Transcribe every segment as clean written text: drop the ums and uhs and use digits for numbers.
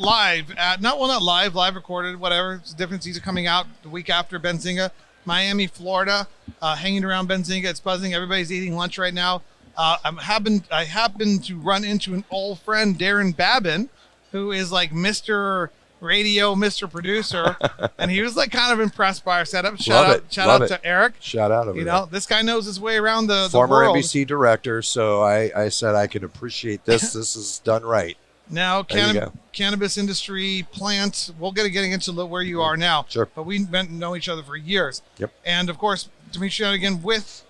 live at not live recorded, whatever. It's a different season coming out the week after Benzinga, Miami, Florida, hanging around Benzinga. It's buzzing. Everybody's eating lunch right now. I happened to run into an old friend, Daron Babin, who is like Mr. Radio, Mr. Producer, and he was like kind of impressed by our setup. Shout out to Eric. Shout out. You know, this guy knows his way around the former world. NBC director, so I said I could appreciate this. This is done right. Now, cannabis industry, plants, we'll get getting into where you are now. Sure. But we've been know each other for years. Yep. And, of course, to meet you out again with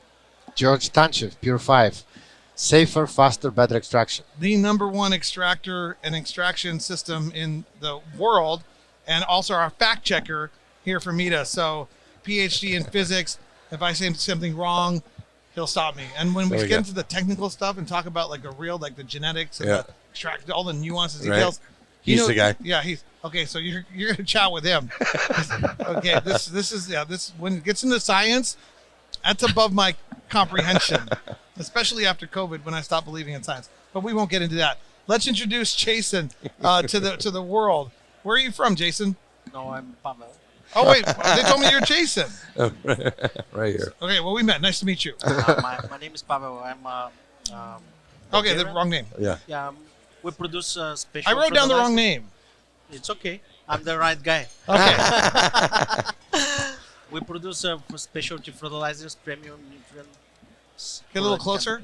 George Stantchev, Pure 5. Safer, faster, better extraction. The #1 extractor and extraction system in the world, and also our fact checker here for Mita. So, PhD in physics. If I say something wrong, he'll stop me. And when we get into the technical stuff and talk about like the genetics and the extract, all the nuances, details. He's the guy. Yeah, he's okay. So you're gonna chat with him. Okay, this is when it gets into science, that's above my comprehension, especially after COVID when I stopped believing in science. But we won't get into that. Let's introduce Jason to the world. Where are you from, Jason? No, I'm Pavel. Oh wait, they told me you're Jason. Right here. Okay, well we met. Nice to meet you. My name is Pavel. I'm okay, the wrong name. Yeah. Yeah. We produce special. I wrote down the wrong name. It's okay. I'm the right guy. Okay. We produce specialty fertilizers, premium nutrients. Get a little closer.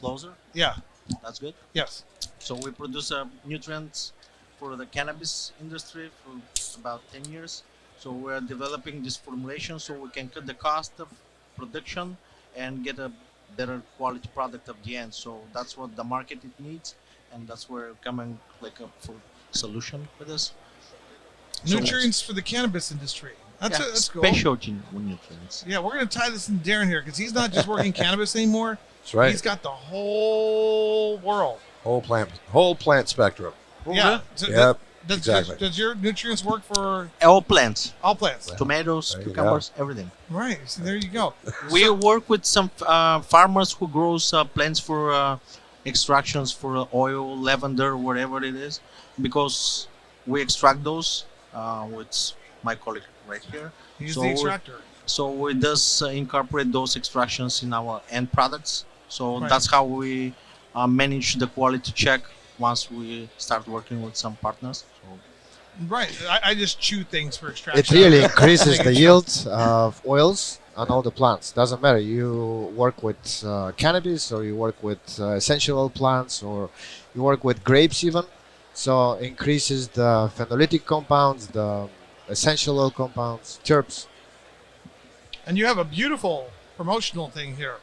Closer? Yeah. That's good. Yes. So we produce nutrients for the cannabis industry for about 10 years. So we're developing this formulation so we can cut the cost of production and get a better quality product at the end. So that's what the market it needs, and that's where we're coming like a full solution with this. Nutrients for the cannabis industry. That's cool. Specialty nutrients. Yeah, we're going to tie this in Daron here because he's not just working cannabis anymore. That's right. He's got the whole world. Whole plant spectrum. Yeah. Yep. Exactly. Does your nutrients work for All plants. all plants? Tomatoes, cucumbers, everything. Right. So there you go. We work with some farmers who grows plants for extractions for oil, lavender, whatever it is, because we extract those with my colleague right here. He's the extractor. So we just incorporate those extractions in our end products. So that's how we manage the quality check once we start working with some partners. So. Right. I just chew things for extraction. It really increases the yield of oils on all the plants. Doesn't matter. You work with cannabis, or you work with essential oil plants, or you work with grapes even. So increases the phenolitic compounds, the essential oil compounds, terps. And you have a beautiful promotional thing here.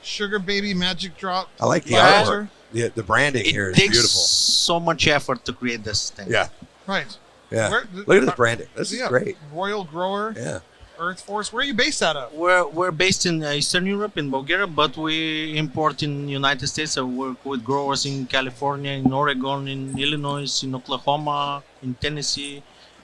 Sugar Baby Magic Drop. I like the artwork. The branding here is takes beautiful. so much effort to create this thing. Yeah. Right. Yeah. Look at this branding. This is great. Royal Grower. Yeah. Earth Force. Where are you based out of? We're based in Eastern Europe, in Bulgaria, but we import in United States. I work with growers in California, in Oregon, in Illinois, in Oklahoma, in Tennessee,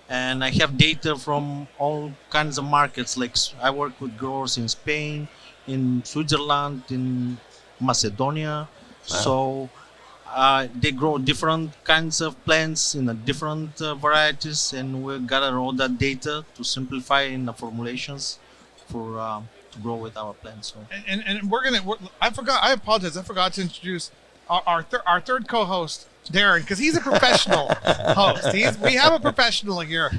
and I have data from all kinds of markets. Like I work with growers in Spain, in Switzerland, in Macedonia. Wow. So they grow different kinds of plants in different varieties, and we gather all that data to simplify in the formulations for to grow with our plants. So. And I apologize. I forgot to introduce our third co-host, Daron, because he's a professional host. We have a professional here.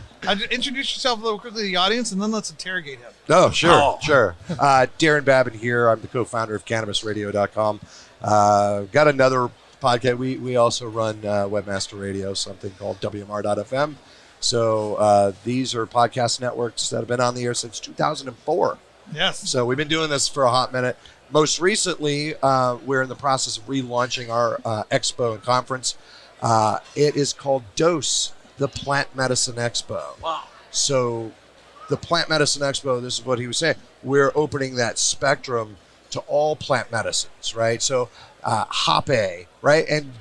Introduce yourself a little quickly to the audience, and then let's interrogate him. Oh, sure. Daron Babin here. I'm the co-founder of CannabisRadio.com. Got another podcast. We also run Webmaster Radio, something called WMR.FM. So these are podcast networks that have been on the air since 2004. Yes. So we've been doing this for a hot minute. Most recently, we're in the process of relaunching our expo and conference. It is called DOSE, the Plant Medicine Expo. Wow. So the Plant Medicine Expo, this is what he was saying, we're opening that spectrum to all plant medicines, right? So Hoppe, right? And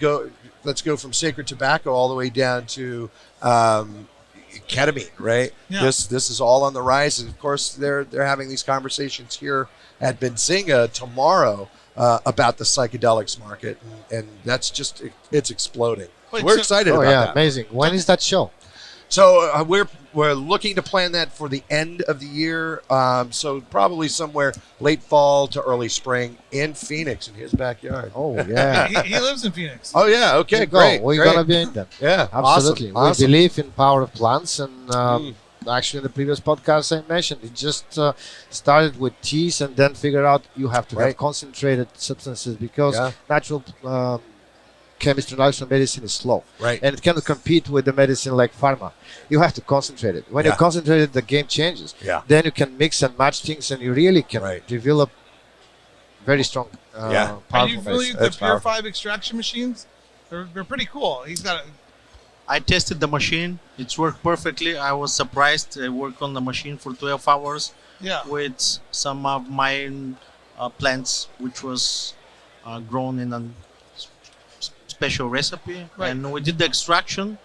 let's go from sacred tobacco all the way down to ketamine, right? Yeah. This is all on the rise. And of course, they're having these conversations here at Benzinga tomorrow about the psychedelics market, and that's just it's exploding. Wait, We're so- excited Oh about yeah, that. amazing. When is that show? So we're looking to plan that for the end of the year. So probably somewhere late fall to early spring in Phoenix in his backyard. Oh yeah. he lives in Phoenix. Oh yeah, okay, Go. great. We're great. gonna be in them. Yeah, Absolutely. Awesome. We believe in power of plants, and Mm. actually in the previous podcast I mentioned it just started with teas, and then figure out you have to Right. have concentrated substances because Yeah. natural chemistry, natural medicine is slow, Right. and it cannot compete with the medicine like pharma. You have to concentrate it. When you Yeah. concentrate it, the game changes. Yeah. Then you can mix and match things, and you really can Right. develop very strong, Yeah. Are powerful you familiar medicine. with the That's Pure powerful. 5 extraction machines? They're pretty cool. He's got a I tested the machine. It's worked perfectly. I was surprised. I worked on the machine for 12 hours yeah. with some of my plants, which was grown in a special recipe. Right. And we did the extraction.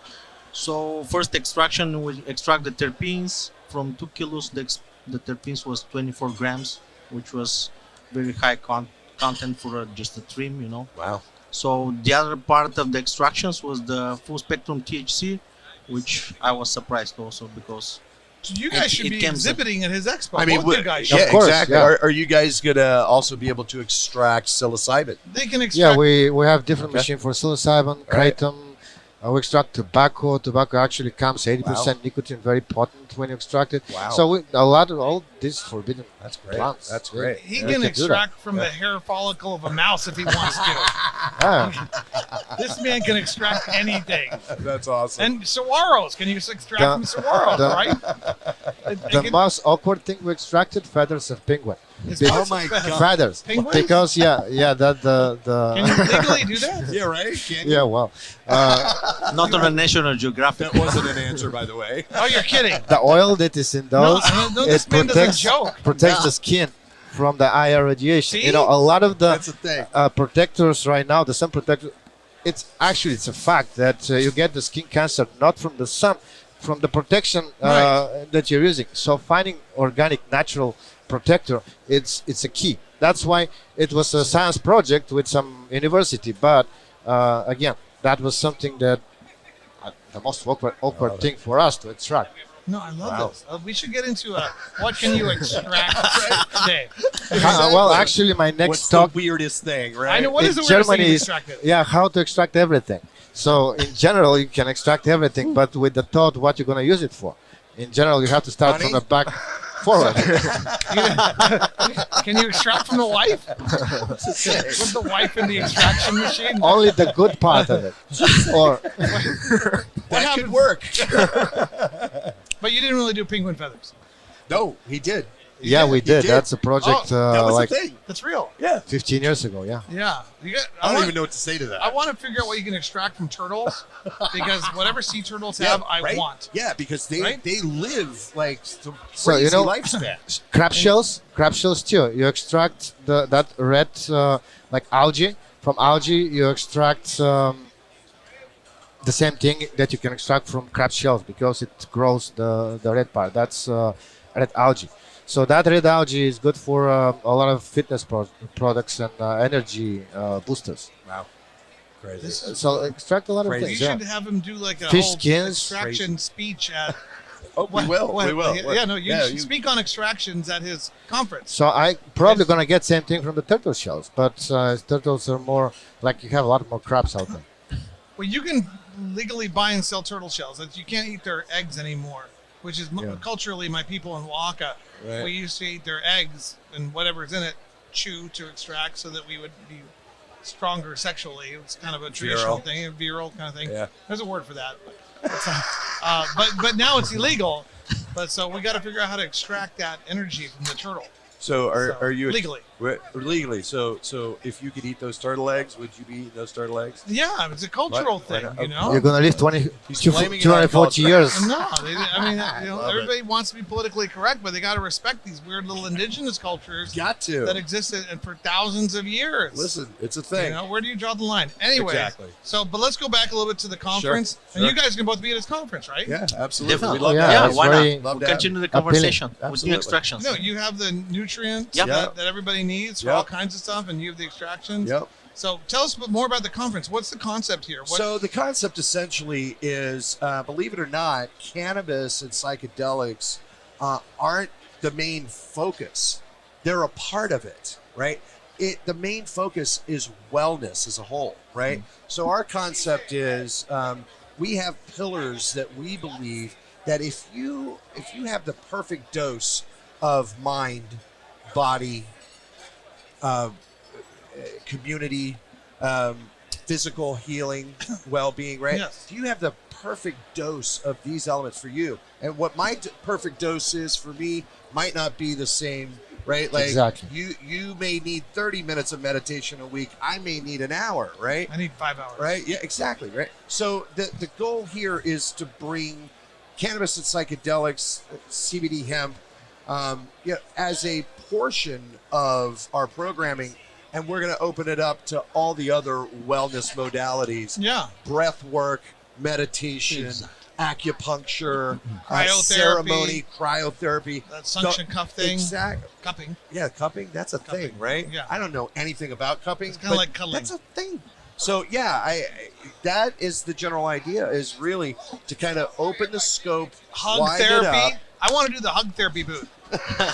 So first extraction, we extract the terpenes from 2 kilos. The terpenes was 24 grams, which was very high content for just a trim, you know. Wow. So the other part of the extractions was the full spectrum THC, which I was surprised also because So you guys should it be came- exhibiting at his expo. I mean, Both we- you guys yeah, should. Of course, exactly. yeah. Are you guys gonna also be able to extract psilocybin? They can extract. Yeah, we have different Okay. machine for psilocybin, kratom. We extract tobacco. Tobacco actually comes 80% nicotine, very potent when you extract it. Wow. So a lot of all these forbidden That's great. plants. That's yeah. great. He Yeah, can do that. extract from the hair follicle of a mouse if he wants to. Yeah. This man can extract anything. That's awesome. And saguaros, can you extract The- from saguaros, the- right? The most awkward thing we extracted feathers of penguin. Oh my God. Feathers. Penguins? Because that Can you the legally do that? Yeah, right. Can't yeah, well, not on a National Geographic. That wasn't an answer, by the way. Oh, you're kidding. the oil that is in No, those no, this it man doesn't protects joke. the skin from the IR radiation. See? You know, a lot of the That's the thing. protectors right now, the sun protector, it's a fact that you get the skin cancer not from the sun, from the protection that you're using. So finding organic, natural protector, it's a key. That's why it was a science project with some university. But again, that was something that the most awkward thing for us to extract. No, I love Wow. this. We should get into what can you extract today. Well, actually, my next What's talk the weirdest thing, right? I know what in is the weirdest thing Germany you is extracted. how to extract everything. So in general, you can extract everything, but with the thought what you're gonna use it for. In general, you have to start Money? from the back forward. Can you extract from the wife? Put the wife in the extraction machine. Only the good part of it. Or that could work. But you didn't really do penguin feathers. No, he did. yeah, we He did. did. That's a project That was like the thing. That's real. Yeah. 15 years ago. Yeah. Yeah. You got, I don't want, even know what to say to that. I want to figure out what you can extract from turtles because whatever sea turtles Yeah, have, I right? want. Yeah, because they Right? they live like some So, crazy you know- lifespan. Crab shells too. You extract that red like algae. From algae, you extract the same thing that you can extract from crab shells because it grows the red part. That's red algae. So that red algae is good for a lot of fitness products and energy boosters. Wow, crazy. This is, So extract a lot of Crazy. you things. should Yeah. have him do like a Fish whole skins. extraction speech at. Oh, we will. what- we will. Yeah, no, you Yeah, should speak on extractions at his conference. So I probably gonna get same thing from the turtle shells, but turtles are more like you have a lot more crabs out there. Well, you can legally buy and sell turtle shells. You can't eat their eggs anymore, which is Yeah. culturally my people in Oaxaca. Right. We used to eat their eggs and whatever's in it, chew to extract so that we would be stronger sexually. It's kind of a traditional Virile. thing, a virile kind of thing. Yeah. There's a word for that. But now it's illegal. But so we got to figure out how to extract that energy from the turtle. So are you legally? legally? So if you could eat those turtle eggs, would you be eating those turtle eggs? Yeah, it's a cultural Why thing, not? you know. You're gonna live 20, He's blaming it on 240 culture. years. No, I mean, Love it. everybody wants to be politically correct, but they got to respect these weird little indigenous cultures Got to. that existed and for thousands of years. Listen, it's a You thing. know, where do you draw the line? Anyway, Exactly. so, but let's go back a little bit to the conference. Sure. And you guys can both be at his conference, right? Yeah, absolutely. Definitely. We love Yeah, that. Yeah, it's why very- not? Love We'll that. continue the Appealing. conversation with Absolutely. new extractions. No, you have the nutrients Yeah. that everybody needs for Yep. all kinds of stuff, and you have the extractions. Yep. So tell us more about the conference. What's the concept here? So the concept essentially is, believe it or not, cannabis and psychedelics aren't the main focus. They're a part of it, right? The main focus is wellness as a whole, right? So our concept is we have pillars that we believe that if you have the perfect dose of mind, body, community, physical healing, well-being, right? Yes. If you have the perfect dose of these elements for you, and what my perfect dose is for me might not be the same, right? Like Exactly. you may need 30 minutes of meditation a week. I may need an hour, right? I need 5 hours. Right? Yeah, exactly, right? So the goal here is to bring cannabis and psychedelics, CBD hemp, as a portion of our programming, and we're going to open it up to all the other wellness modalities. Yeah. Breath work, meditation, acupuncture, Cryotherapy. ceremony, cryotherapy. That suction cuff thing. Exactly. Cupping. Yeah, cupping, that's a Cupping, thing, right? yeah. I don't know anything about cupping. It's kinda but like cuddling. That's a thing. So yeah, that is the general idea, is really to kind of open the scope, Hug widen it therapy. up. I want to do the hug therapy booth.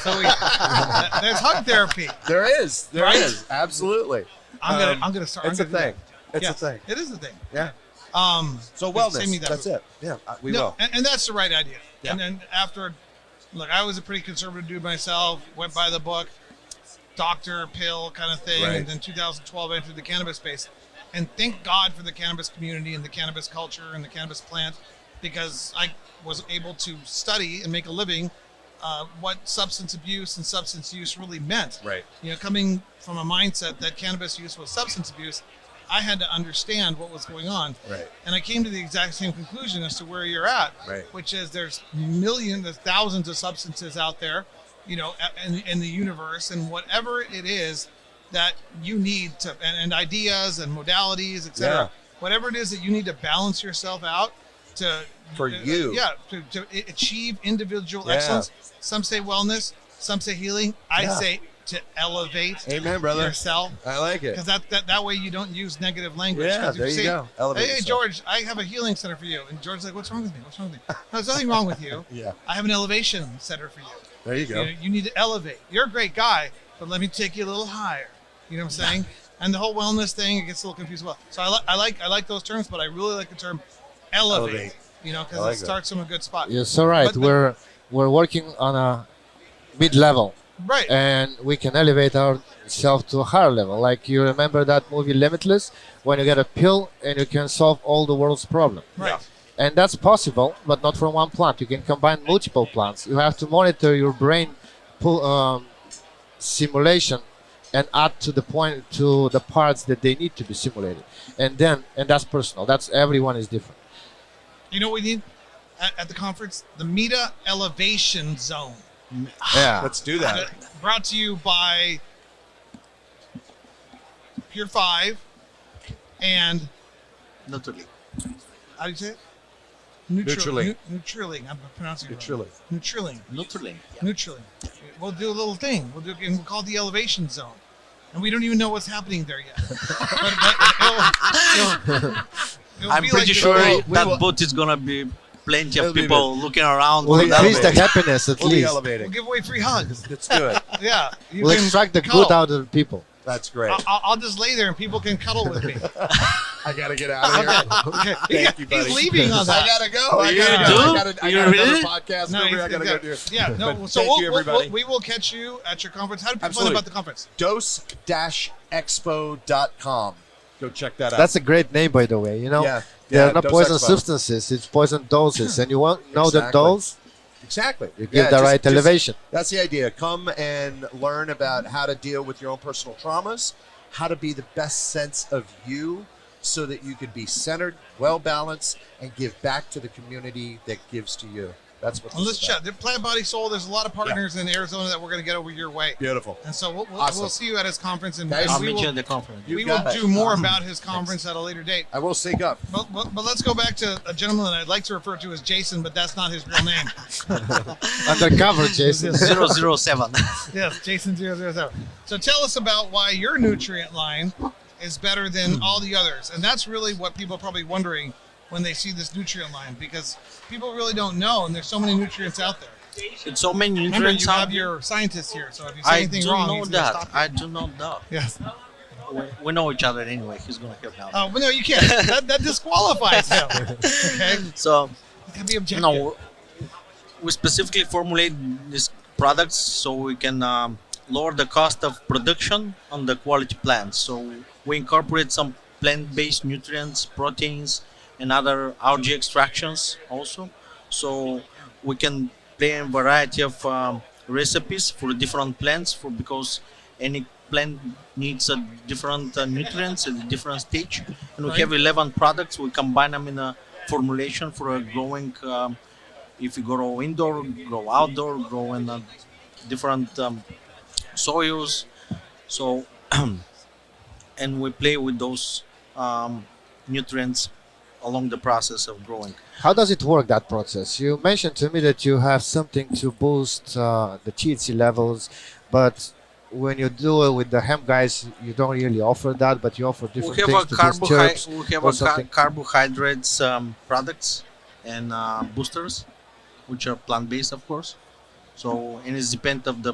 So there's hug therapy. There is, Right? absolutely. I'm gonna start. It's I'm a gonna do thing. that. It's Yeah, a thing. It is a thing. Yeah. So Save me wellness. that That's booth. it. Yeah, we No, will. and that's the right idea. Yeah. And then after, look, I was a pretty conservative dude myself. Went by the book, doctor pill kind of thing, Right. and then 2012 entered the cannabis space. And thank God for the cannabis community and the cannabis culture and the cannabis plant, because I was able to study and make a living what substance abuse and substance use really meant. Right. You know, coming from a mindset that cannabis use was substance abuse, I had to understand what was going on. Right. And I came to the exact same conclusion as to where you're at, Right. which is there's thousands of substances out there, you know, in the universe, and whatever it is that you need to, and ideas and modalities, etc. Yeah. Whatever it is that you need to balance yourself out to For you. to achieve individual Yeah. excellence. Some say wellness, some say healing. I Yeah. say to elevate Amen, brother. yourself, I like it. because that way you don't use negative language. Yeah, 'Cause if there you say, go. Elevate Hey, yourself. George, I have a healing center for you. And George's like, what's wrong with me? What's wrong with me? No, there's nothing wrong with you. Yeah. I have an elevation center for you. There you go. You need to elevate. You're a great guy, but let me take you a little higher. You know what I'm saying? And the whole wellness thing, it gets a little confused as well. So I like those terms, but I really like the term elevate. Elevate. You know, because I like it that. starts from a good spot. You're so right. But the- We're working on a mid level, Right. and we can elevate ourselves to a higher level. Like you remember that movie Limitless, when you get a pill and you can solve all the world's problem. Right. And that's possible, but not from one plant. You can combine multiple plants. You have to monitor your brain simulation and add to the parts that they need to be simulated. And that's personal. That's everyone is different. You know what we need at the conference? The Meta Elevation Zone. Yeah. Let's do that. Brought to you by Pure 5 and Nutriling. how do you say it? Nutriling. Nutriling. I'm pronouncing it Nutriling. wrong. Nutriling. Nutriling. Nutriling. We'll do a little thing. We'll call it the Elevation Zone, and we don't even know what's happening there yet. It'll I'm be pretty like sure we that will- boat is gonna be plenty It'll of be people looking around. We'll for that increase the boat. happiness at We'll be least. We'll elevating. give away free hugs. Let's do it. Yeah. You We'll can extract the cuddle. good out of the people. That's great. I'll just lay there and people can cuddle with me. I gotta get out of here. Thank you, buddy. He's leaving on I that. gotta go. You do? I You got another really? podcast. No, I gotta go do. yeah, no. But So thank you, everybody. we will catch you at your conference. How do people Absolutely. find about the conference? Dose-expo.com. Go check that out. That's a great name, by the way. You know, Yeah. there Yeah, are no Dose poison Expo. substances. It's poison doses, and you won't know the Exactly. dose. Exactly. You give the right elevation. That's the idea. Come and learn about how to deal with your own personal traumas, how to be the best sense of you so that you can be centered, well balanced, and give back to the community that gives to you. That's what Well, this let's is about. chat. The Plant Body Soul. There's a lot of partners in Arizona that we're going to get over your way. Beautiful. And so Awesome. we'll see you at his conference, and, Guys, and I'll we meet you will, at the conference. You we will got it. do more about his conference at a later date. I will sync up. But let's go back to a gentleman that I'd like to refer to as Jason, but that's not his real name. Undercover, Jason. 007. Yes, Jason 007. So tell us about why your nutrient line is better than all the others. And that's really what people are probably wondering when they see this nutrient line, because people really don't know, and there's so many nutrients out there. It's so many Remember, nutrients you out have there. your scientist here, so if you say I anything do wrong, know he's gonna that. stop you. I do know that. Yes. We know each other anyway. He's gonna help me out. Oh, but no, you can't. That disqualifies him. Okay? So, You can be objective. no, we specifically formulate these products so we can lower the cost of production on the quality plants. So we incorporate some plant-based nutrients, proteins, and other algae extractions also. So we can play a variety of recipes for different plants because any plant needs a different nutrients at a different stage. And we Right. have 11 products. We combine them in a formulation for a growing. If you grow indoor, grow outdoor, grow in different soils. So, and we play with those nutrients along the process of growing. How does it work, that process? You mentioned to me that you have something to boost the THC levels, but when you do it with the hemp guys, you don't really offer that, but you offer different We have things a to boost terps. we have or a something. carbohydrates products and boosters, which are plant-based, of course. So, and it's depend of the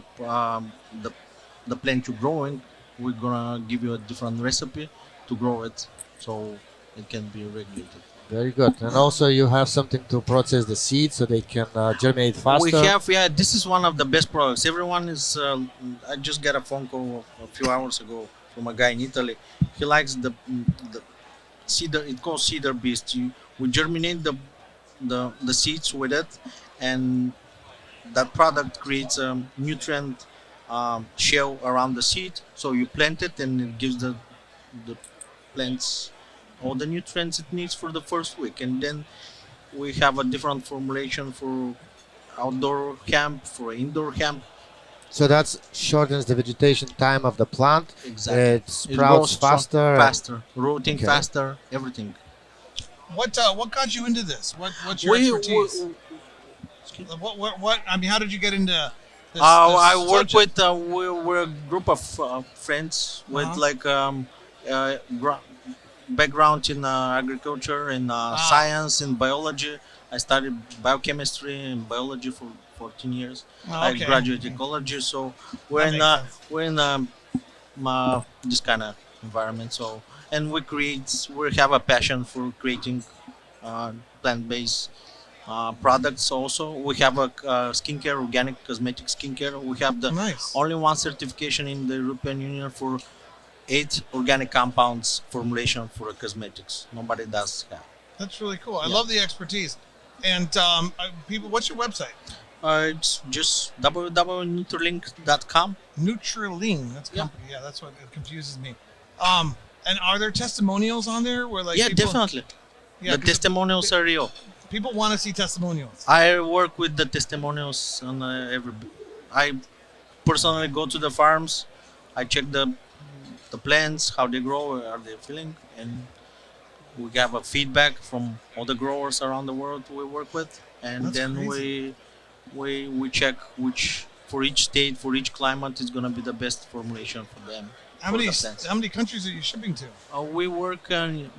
plant you're growing. We're gonna give you a different recipe to grow it, so it can be regulated. Very good. And also you have something to process the seeds so they can germinate faster. We have, yeah. This is one of the best products. Everyone is. I just got a phone call a few hours ago from a guy in Italy. He likes the cedar. It calls cedar beast. We germinate the seeds with it, and that product creates a nutrient shell around the seed. So you plant it, and it gives the plants all the nutrients it needs for the first week, and then we have a different formulation for outdoor hemp, for indoor hemp. So that shortens the vegetation time of the plant. Exactly. It sprouts faster. faster, rooting Okay. faster, everything. What got you into this? What's your expertise? What? I mean, how did you get into this? I this work subject? with we're a group of friends with like background in agriculture, in science, in biology. I studied biochemistry and biology for 14 years. Oh, okay. I graduated ecology, so we're That in makes sense. we're in this kind of environment. So, and we have a passion for creating plant-based products. Also, we have a skincare, organic cosmetic skincare. We have the Nice. only one certification in the European Union for 8 organic compounds formulation for cosmetics. Nobody does have. That's really cool. I Yeah. love the expertise. And people, what's your website? It's just www.nutriling.com. Nutriling. That's a Yeah. company. Yeah, that's what it confuses me. And are there testimonials on there where like Yeah, people, definitely. Yeah, The 'cause testimonials are real. people want to see testimonials. I work with the testimonials on every. I personally go to the farms. I check the plants, how they grow, are they feeling, and we have a feedback from all the growers around the world we work with, and That's then crazy. we check which for each state, for each climate is gonna be the best formulation for them. How for many the plants. how many countries are you shipping to? We work in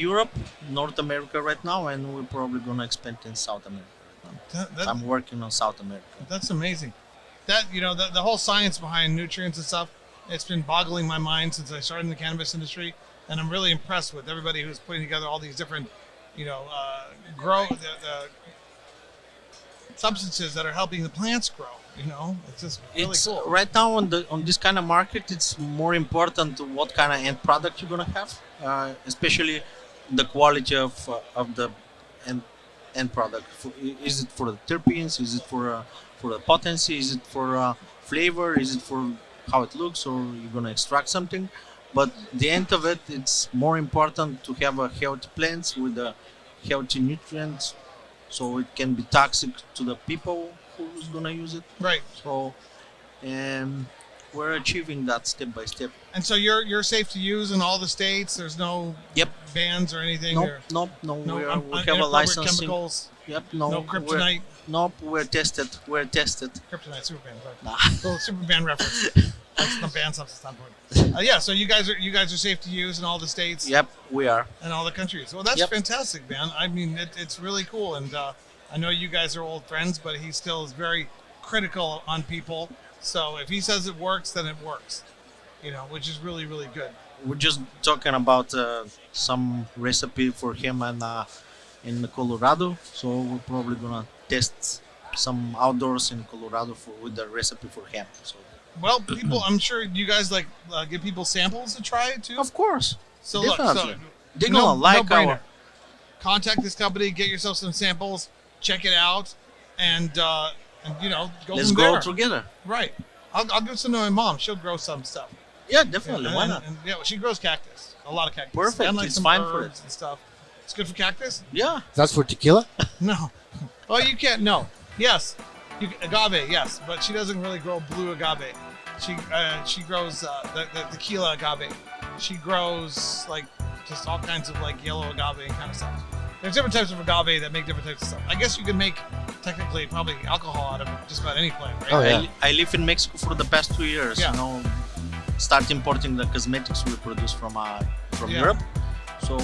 Europe, North America right now, and we're probably gonna expand in South America. I'm working on South America. That's amazing. That the whole science behind nutrients and stuff, it's been boggling my mind since I started in the cannabis industry, and I'm really impressed with everybody who's putting together all these different, grow the substances that are helping the plants grow. It's just really It's cool. right now on this kind of market. It's more important what kind of end product you're gonna have, especially the quality of the end product. Is it for the terpenes? Is it for the potency? Is it for flavor? Is it for how it looks? Or you're gonna extract something? But the end of it, it's more important to have a healthy plants with healthy nutrients so it can be toxic to the people who's gonna use it. Right. So, and we're achieving that step by step. And so you're safe to use in all the states. There's no Yep. bans or anything. Nope, or nope, no. no We have a inappropriate licensing. chemicals. Yep, no. No kryptonite. Nope, we're tested. We're tested. Kryptonite, Superman. Right. Nah. Little Superman reference. That's the band substance standpoint. Yeah, so you guys are safe to use in all the states Yep, we are. and all the countries. Well, that's Yep. fantastic, man. I mean, it's really cool, and I know you guys are old friends, but he still is very critical on people. So if he says it works, then it works. You know, which is really, really good. We're just talking about some recipe for him and in Colorado. So we're probably gonna test some outdoors in Colorado with the recipe for him. So Well, people, I'm sure you guys like give people samples to try it too. of course, So definitely. look, They're gonna like no-brainer. our. Contact this company, get yourself some samples, check it out, and you know, go Let's from go there. together. Right. I'll give some to my mom. She'll grow some stuff. Yeah, definitely. And- Why and- not? and, yeah, well, she grows cactus. A lot of cactus. Perfect. And like It's some fine for herbs and stuff. It's good for cactus? Yeah. That's for tequila. No. Oh, you can't. No. Yes. Agave. Yes, but she doesn't really grow blue agave. She grows the tequila agave. She grows like just all kinds of like yellow agave and kind of stuff. There's different types of agave that make different types of stuff. I guess you can make technically probably alcohol out of just about any plant, right? Oh, yeah. I live in Mexico for the past 2 years. Yeah. You know, start importing the cosmetics we produce from Yeah. Europe. So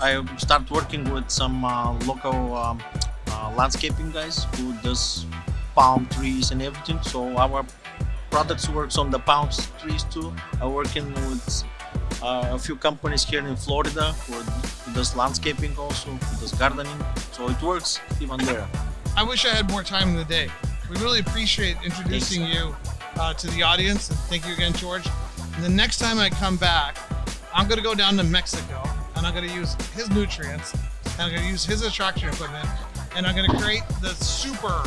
I start working with some local landscaping guys who does palm trees and everything. So our products works on the palm trees too. I'm working with a few companies here in Florida who does landscaping also, who does gardening. So it works even there. I wish I had more time in the day. We really appreciate introducing you to the audience, and thank you again, George. And the next time I come back, I'm going to go down to Mexico, and I'm going to use his nutrients, and I'm going to use his extraction equipment, and I'm going to create the super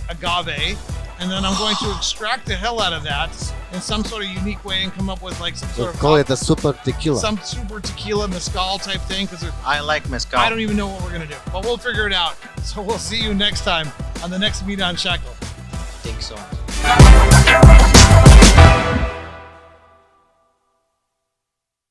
agave, and then I'm going to extract the hell out of that in some sort of unique way and come up with like some So sort of call it a super tequila. some super tequila mezcal type thing, because I like mezcal. I don't even know what we're going to do, but we'll figure it out. So we'll see you next time on the next Meet on Shackle. think so.